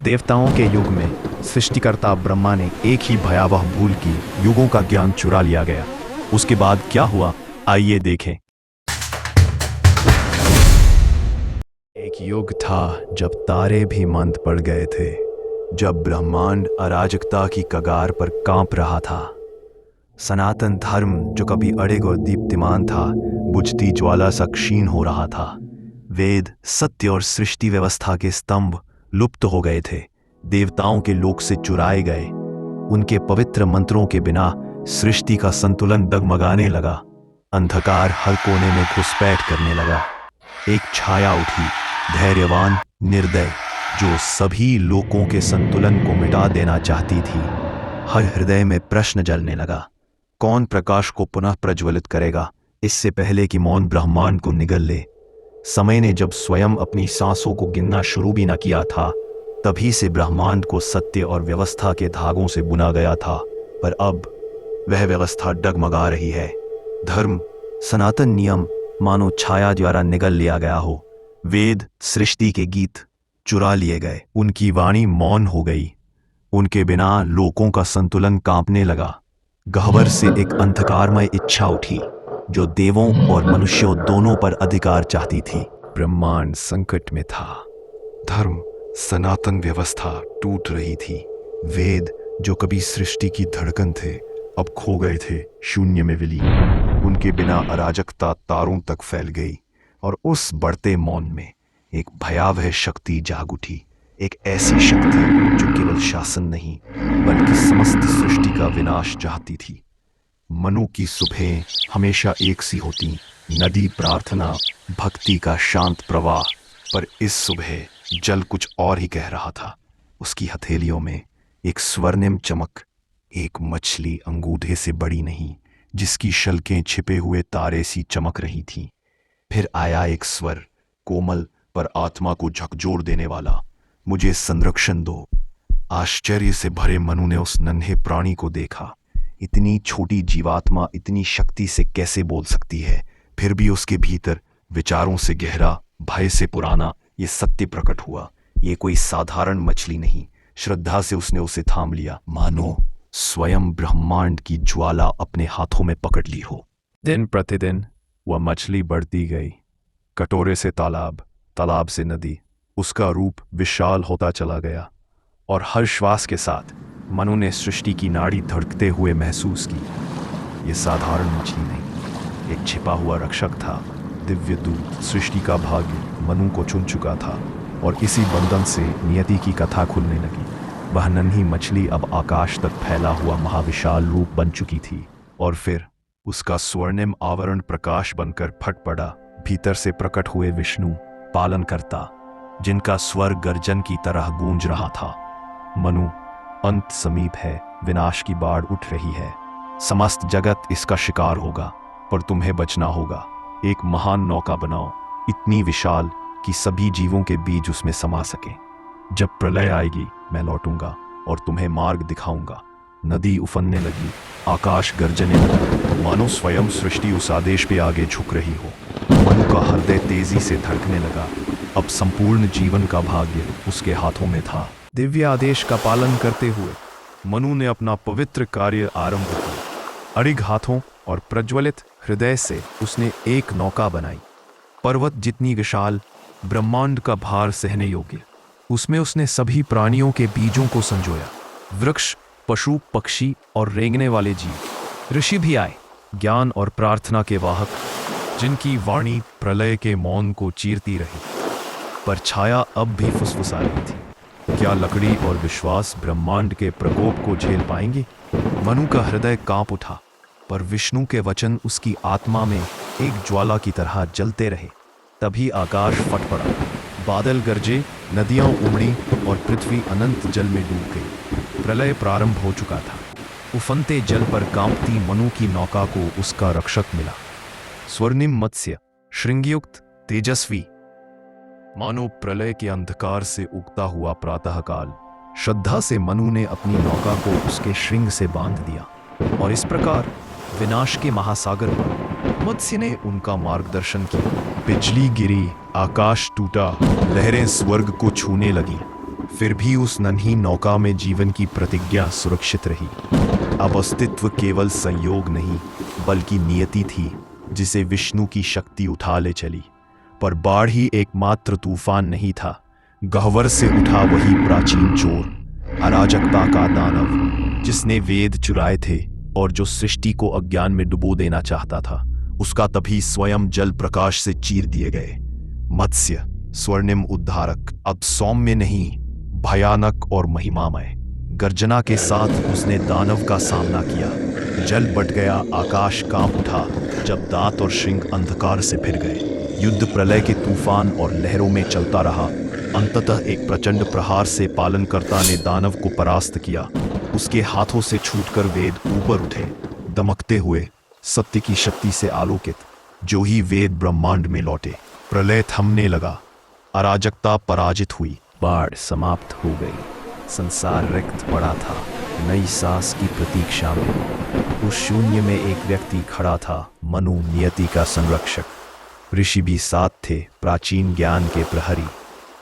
देवताओं के युग में सृष्टिकर्ता ब्रह्मा ने एक ही भयावह भूल की, युगों का ज्ञान चुरा लिया गया। उसके बाद क्या हुआ, आइए देखें। एक युग था जब तारे भी मंद पड़ गए थे, जब ब्रह्मांड अराजकता की कगार पर कांप रहा था। सनातन धर्म जो कभी अड़िग और दीप्तिमान था, बुझती ज्वाला सा क्षीण हो रहा था। वेद, सत्य और सृष्टि व्यवस्था के स्तंभ लुप्त हो गए थे, देवताओं के लोक से चुराए गए। उनके पवित्र मंत्रों के बिना सृष्टि का संतुलन डगमगाने लगा। अंधकार हर कोने में घुसपैठ करने लगा। एक छाया उठी, धैर्यवान, निर्दय, जो सभी लोकों के संतुलन को मिटा देना चाहती थी। हर हृदय में प्रश्न जलने लगा, कौन प्रकाश को पुनः प्रज्वलित करेगा, इससे पहले कि मौन ब्रह्मांड को निगल ले। समय ने जब स्वयं अपनी सांसों को गिनना शुरू भी न किया था, तभी से ब्रह्मांड को सत्य और व्यवस्था के धागों से बुना गया था। पर अब वह व्यवस्था डगमगा रही है। धर्म, सनातन नियम मानो छाया द्वारा निगल लिया गया हो। वेद, सृष्टि के गीत चुरा लिए गए, उनकी वाणी मौन हो गई। उनके बिना लोकों का संतुलन कांपने लगा। गह्वर से एक अंधकारमय इच्छा उठी, जो देवों और मनुष्यों दोनों पर अधिकार चाहती थी। ब्रह्मांड संकट में था। धर्म, सनातन व्यवस्था टूट रही थी। वेद, जो कभी सृष्टि की धड़कन थे, अब खो गए थे शून्य में विलीन। उनके बिना अराजकता तारों तक फैल गई, और उस बढ़ते मौन में एक भयावह शक्ति जाग उठी। एक ऐसी शक्ति जो केवल शासन नहीं, बल्कि समस्त सृष्टि का विनाश चाहती थी। मनु की सुबह हमेशा एक सी होती, नदी, प्रार्थना, भक्ति का शांत प्रवाह। पर इस सुबह जल कुछ और ही कह रहा था। उसकी हथेलियों में एक स्वर्णिम चमक, एक मछली अंगूठे से बड़ी नहीं, जिसकी शल्कें छिपे हुए तारे सी चमक रही थीं। फिर आया एक स्वर, कोमल पर आत्मा को झकझोर देने वाला, मुझे संरक्षण दो। आश्चर्य से भरे मनु ने उस नन्हे प्राणी को देखा। इतनी छोटी जीवात्मा इतनी शक्ति से कैसे बोल सकती है? फिर भी उसके भीतर विचारों से गहरा, भय से पुराना ये सत्य प्रकट हुआ। ये कोई साधारण मछली नहीं। श्रद्धा से उसने उसे थाम लिया, मानो स्वयं ब्रह्मांड की ज्वाला अपने हाथों में पकड़ ली हो। दिन प्रतिदिन वह मछली बढ़ती गई। कटोरे से तालाब, तालाब से नदी। उसका रूप विशाल होता चला गया, और हर श्वास के साथ मनु ने सृष्टि की नाड़ी धड़कते हुए महसूस की। ये साधारण मछली नहीं, एक छिपा हुआ रक्षक था। दिव्य दूत, सृष्टि का भाग्य मनु को चुन चुका था, और इसी बंधन से नियति की कथा खुलने लगी। वह नन्ही मछली अब आकाश तक फैला हुआ महाविशाल रूप बन चुकी थी। और फिर उसका स्वर्णिम आवरण प्रकाश बनकर फट पड़ा। भीतर से प्रकट हुए विष्णु, पालनकर्ता, जिनका स्वर गर्जन की तरह गूंज रहा था। मनु, अंत समीप है, विनाश की बाढ़ उठ रही है। समस्त जगत इसका शिकार होगा, पर तुम्हें बचना होगा। एक महान नौका बनाओ, इतनी विशाल कि सभी जीवों के बीज उसमें समा सके। जब प्रलय आएगी, मैं लौटूंगा और तुम्हें मार्ग दिखाऊंगा। नदी उफनने लगी, आकाश गर्जने लगा, मानो स्वयं सृष्टि उस आदेश पे आगे झुक रही हो। मनु का हृदय तेजी से धड़कने लगा। अब संपूर्ण जीवन का भाग्य उसके हाथों में था। दिव्य आदेश का पालन करते हुए मनु ने अपना पवित्र कार्य आरंभ किया। अड़िग हाथों और प्रज्वलित हृदय से उसने एक नौका बनाई, पर्वत जितनी विशाल, ब्रह्मांड का भार सहने योग्य। उसमें उसने सभी प्राणियों के बीजों को संजोया, वृक्ष, पशु, पक्षी और रेंगने वाले जीव। ऋषि भी आए, ज्ञान और प्रार्थना के वाहक, जिनकी वाणी प्रलय के मौन को चीरती रही। पर छाया अब भी फुसफुसा रही थी। क्या लकड़ी और विश्वास ब्रह्मांड के प्रकोप को झेल पाएंगे? मनु का हृदय कांप उठा, पर विष्णु के वचन उसकी आत्मा में एक ज्वाला की तरह जलते रहे। तभी आकाश फट पड़ा, बादल गरजे, नदियां उमड़ी और पृथ्वी अनंत जल में डूब गई। प्रलय प्रारंभ हो चुका था। उफनते जल पर कांपती मनु की नौका को उसका रक्षक मिला। स्वर्णिम मत्स्य, श्रृंगयुक्त, तेजस्वी, मानो प्रलय के अंधकार से उगता हुआ प्रातःकाल। श्रद्धा से मनु ने अपनी नौका को उसके श्रृंग से बांध दिया, और इस प्रकार विनाश के महासागर पर मत्स्य ने उनका मार्गदर्शन किया। बिजली गिरी, आकाश टूटा, लहरें स्वर्ग को छूने लगी। फिर भी उस नन्ही नौका में जीवन की प्रतिज्ञा सुरक्षित रही। अब अस्तित्व केवल संयोग नहीं बल्कि नियति थी जिसे विष्णु की शक्ति उठा ले चली। पर बाढ़ ही एकमात्र तूफान नहीं था। गह्वर से उठा वही प्राचीन चोर, अराजकता का दानव, जिसने वेद चुराए थे और जो सृष्टि को अज्ञान में डुबो देना चाहता था। उसका तभी स्वयं जल प्रकाश से चीर दिए गए। मत्स्य स्वर्णिम उद्धारक अब सौम्य नहीं, भयानक और महिमामय गर्जना के साथ उसने दानव का सामना किया। जल बट गया, आकाश कांप उठा जब दांत और श्रृंग अंधकार से फिर गए। युद्ध प्रलय के तूफान और लहरों में चलता रहा। अंततः एक प्रचंड प्रहार से पालनकर्ता ने दानव को परास्त किया। उसके हाथों से छूटकर वेद ऊपर उठे, दमकते हुए सत्य की शक्ति से आलोकित। जो ही वेद ब्रह्मांड में लौटे, प्रलय थमने लगा, अराजकता पराजित हुई, बाढ़ समाप्त हो गई। संसार रिक्त पड़ा था, नई सांस की प्रतीक्षा में। उस शून्य में एक व्यक्ति खड़ा था, मनु, नियति का संरक्षक। ऋषि भी साथ थे, प्राचीन ज्ञान के प्रहरी।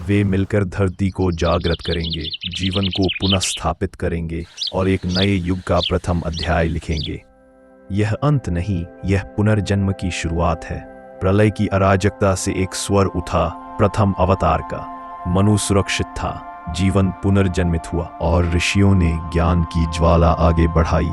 वे मिलकर धरती को जागृत करेंगे, जीवन को पुनः स्थापित करेंगे और एक नए युग का प्रथम अध्याय लिखेंगे। यह अंत नहीं, यह पुनर्जन्म की शुरुआत है। प्रलय की अराजकता से एक स्वर उठा, प्रथम अवतार का। मनु सुरक्षित था, जीवन पुनर्जन्मित हुआ और ऋषियों ने ज्ञान की ज्वाला आगे बढ़ाई।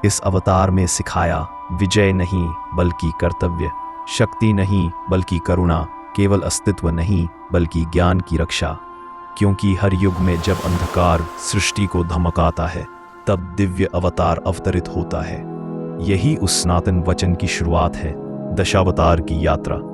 इस अवतार में सिखाया, विजय नहीं बल्कि कर्तव्य, शक्ति नहीं बल्कि करुणा, केवल अस्तित्व नहीं बल्कि ज्ञान की रक्षा। क्योंकि हर युग में जब अंधकार सृष्टि को धमकाता है, तब दिव्य अवतार अवतरित होता है। यही उस सनातन वचन की शुरुआत है, दशावतार की यात्रा।